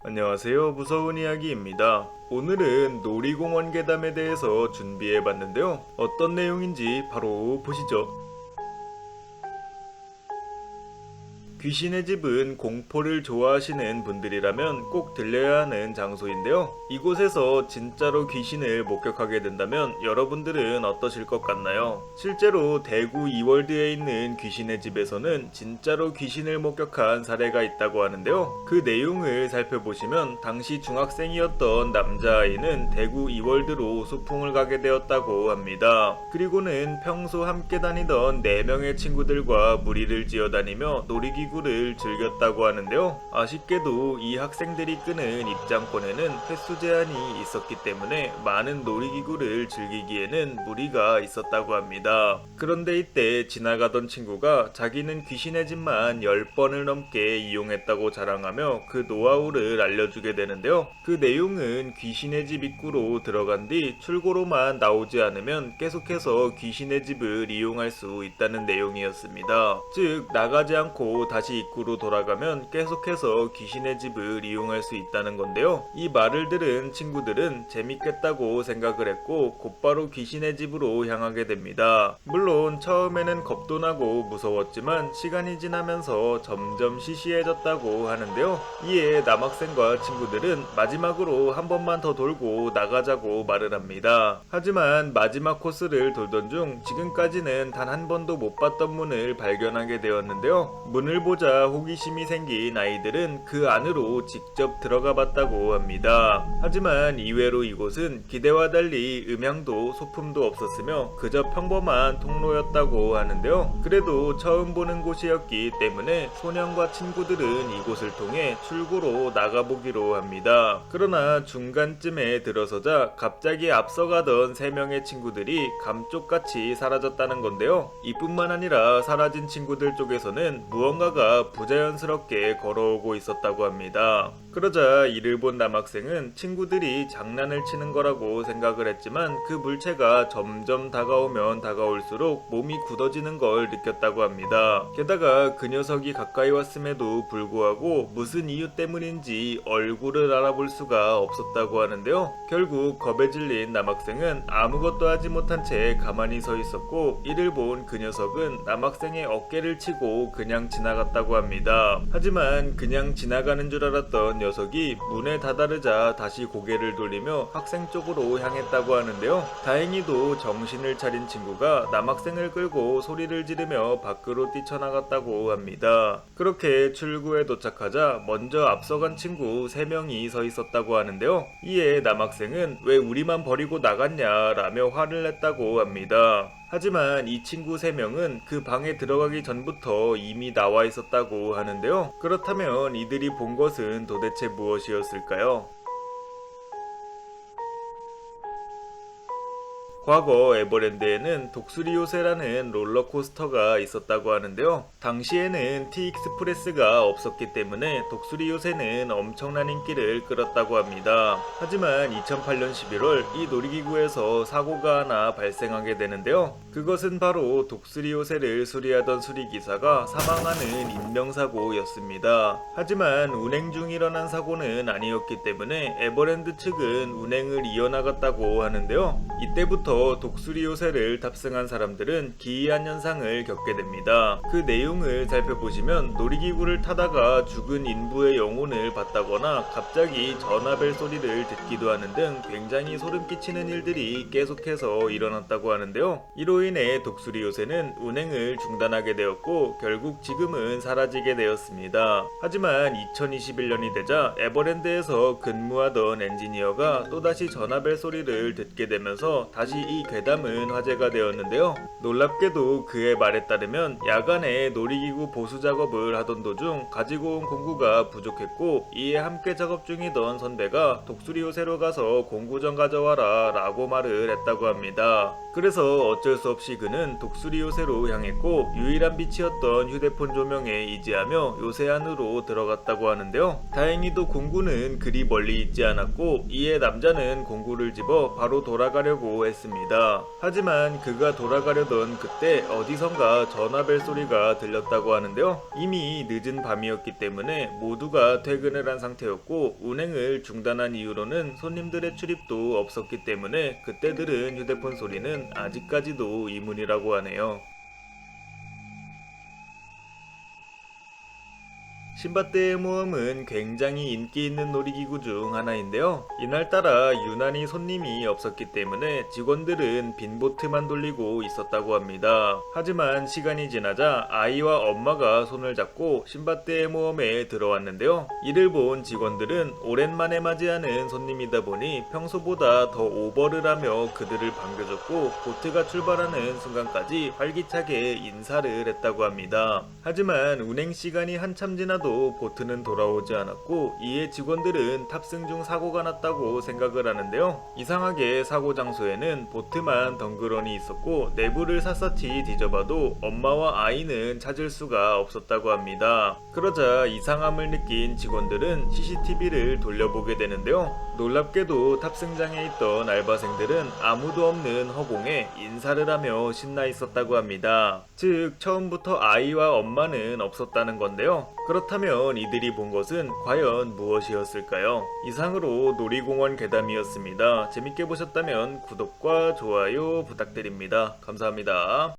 안녕하세요. 무서운 이야기입니다. 오늘은 놀이공원 괴담에 대해서 준비해봤는데요. 어떤 내용인지 바로 보시죠. 귀신의 집은 공포를 좋아하시는 분들이라면 꼭 들려야 하는 장소인데요. 이곳에서 진짜로 귀신을 목격하게 된다면 여러분들은 어떠실 것 같나요? 실제로 대구 이월드에 있는 귀신의 집에서는 진짜로 귀신을 목격한 사례가 있다고 하는데요. 그 내용을 살펴보시면 당시 중학생이었던 남자아이는 대구 이월드로 소풍을 가게 되었다고 합니다. 그리고는 평소 함께 다니던 4명의 친구들과 무리를 지어다니며 놀이기구를 즐겼다고 하는데요. 아쉽게도 이 학생들이 끄는 입장권에는 횟수 제한이 있었기 때문에 많은 놀이기구를 즐기기에는 무리가 있었다고 합니다. 그런데 이때 지나가던 친구가 자기는 귀신의 집만 10번을 넘게 이용했다고 자랑하며 그 노하우를 알려주게 되는데요. 그 내용은 귀신의 집 입구로 들어간 뒤 출구로만 나오지 않으면 계속해서 귀신의 집을 이용할 수 있다는 내용이었습니다. 즉 나가지 않고 다시 입구로 돌아가면 계속해서 귀신의 집을 이용할 수 있다는 건데요. 이 말을 들은 친구들은 재밌겠다고 생각을 했고 곧바로 귀신의 집으로 향하게 됩니다. 물론 처음에는 겁도 나고 무서웠지만 시간이 지나면서 점점 시시해졌다고 하는데요. 이에 남학생과 친구들은 마지막으로 한 번만 더 돌고 나가자고 말을 합니다. 하지만 마지막 코스를 돌던 중 지금까지는 단 한 번도 못 봤던 문을 발견하게 되었는데요. 문을 보자 호기심이 생긴 아이들은 그 안으로 직접 들어가 봤다고 합니다. 하지만 이외로 이곳은 기대와 달리 음향도 소품도 없었으며 그저 평범한 통로였다고 하는데요. 그래도 처음 보는 곳이었기 때문에 소년과 친구들은 이곳을 통해 출구로 나가보기로 합니다. 그러나 중간쯤에 들어서자 갑자기 앞서가던 3명의 친구들이 감쪽같이 사라졌다는 건데요. 이뿐만 아니라 사라진 친구들 쪽에서는 무언가가 부자연스럽게 걸어오고 있었다고 합니다. 그러자 이를 본 남학생은 친구들이 장난을 치는 거라고 생각을 했지만 그 물체가 점점 다가오면 다가올수록 몸이 굳어지는 걸 느꼈다고 합니다. 게다가 그 녀석이 가까이 왔음에도 불구하고 무슨 이유 때문인지 얼굴을 알아볼 수가 없었다고 하는데요. 결국 겁에 질린 남학생은 아무것도 하지 못한 채 가만히 서 있었고 이를 본 그 녀석은 남학생의 어깨를 치고 그냥 지나갔다고 합니다. 하지만 그냥 지나가는 줄 알았던 녀석이 문에 다다르자 다시 고개를 돌리며 학생 쪽으로 향했다고 하는데요. 다행히도 정신을 차린 친구가 남학생을 끌고 소리를 지르며 밖으로 뛰쳐나갔다고 합니다. 그렇게 출구에 도착하자 먼저 앞서간 친구 3명이 서 있었다고 하는데요. 이에 남학생은 왜 우리만 버리고 나갔냐 라며 화를 냈다고 합니다. 하지만 이 친구 3명은 그 방에 들어가기 전부터 이미 나와 있었다고 하는데요. 그렇다면 이들이 본 것은 도대체 무엇이었을까요? 과거 에버랜드에는 독수리 요새라는 롤러코스터가 있었다고 하는데요. 당시에는 T-익스프레스가 없었기 때문에 독수리 요새는 엄청난 인기를 끌었다고 합니다. 하지만 2008년 11월 이 놀이기구에서 사고가 하나 발생하게 되는데요. 그것은 바로 독수리 요새를 수리하던 수리기사가 사망하는 인명사고였습니다. 하지만 운행 중 일어난 사고는 아니었기 때문에 에버랜드 측은 운행을 이어나갔다고 하는데요. 이때부터 독수리 요새를 탑승한 사람들은 기이한 현상을 겪게 됩니다. 그 내용을 살펴보시면 놀이기구를 타다가 죽은 인부의 영혼을 봤다거나 갑자기 전화벨 소리를 듣기도 하는 등 굉장히 소름 끼치는 일들이 계속해서 일어났다고 하는데요. 이로 인해 독수리 요새는 운행을 중단하게 되었고 결국 지금은 사라지게 되었습니다. 하지만 2021년이 되자 에버랜드에서 근무하던 엔지니어가 또다시 전화벨 소리를 듣게 되면서 다시 이 괴담은 화제가 되었는데요. 놀랍게도 그의 말에 따르면 야간에 놀이기구 보수 작업을 하던 도중 가지고 온 공구가 부족했고 이에 함께 작업 중이던 선배가 독수리 요새로 가서 공구 좀 가져와라 라고 말을 했다고 합니다. 그래서 어쩔 수 없이 그는 독수리 요새로 향했고 유일한 빛이었던 휴대폰 조명에 의지하며 요새 안으로 들어갔다고 하는데요. 다행히도 공구는 그리 멀리 있지 않았고 이에 남자는 공구를 집어 바로 돌아가려고 돌아가려고 했습니다. 하지만 그가 돌아가려던 그때 어디선가 전화벨 소리가 들렸다고 하는데요. 이미 늦은 밤이었기 때문에 모두가 퇴근을 한 상태였고 운행을 중단한 이후로는 손님들의 출입도 없었기 때문에 그때 들은 휴대폰 소리는 아직까지도 이문이라고 하네요. 신밧드의 모험은 굉장히 인기 있는 놀이기구 중 하나인데요. 이날따라 유난히 손님이 없었기 때문에 직원들은 빈 보트만 돌리고 있었다고 합니다. 하지만 시간이 지나자 아이와 엄마가 손을 잡고 신밧드의 모험에 들어왔는데요. 이를 본 직원들은 오랜만에 맞이하는 손님이다 보니 평소보다 더 오버를 하며 그들을 반겨줬고 보트가 출발하는 순간까지 활기차게 인사를 했다고 합니다. 하지만 운행 시간이 한참 지나도 보트는 돌아오지 않았고 이에 직원들은 탑승 중 사고가 났다고 생각을 하는데요. 이상하게 사고 장소에는 보트만 덩그러니 있었고 내부를 샅샅이 뒤져봐도 엄마와 아이는 찾을 수가 없었다고 합니다. 그러자 이상함을 느낀 직원들은 CCTV를 돌려보게 되는데요. 놀랍게도 탑승장에 있던 알바생들은 아무도 없는 허공에 인사를 하며 신나 있었다고 합니다. 즉 처음부터 아이와 엄마는 없었다는 건데요. 그렇다면 이들이 본 것은 과연 무엇이었을까요? 이상으로 놀이공원 괴담이었습니다. 재밌게 보셨다면 구독과 좋아요 부탁드립니다. 감사합니다.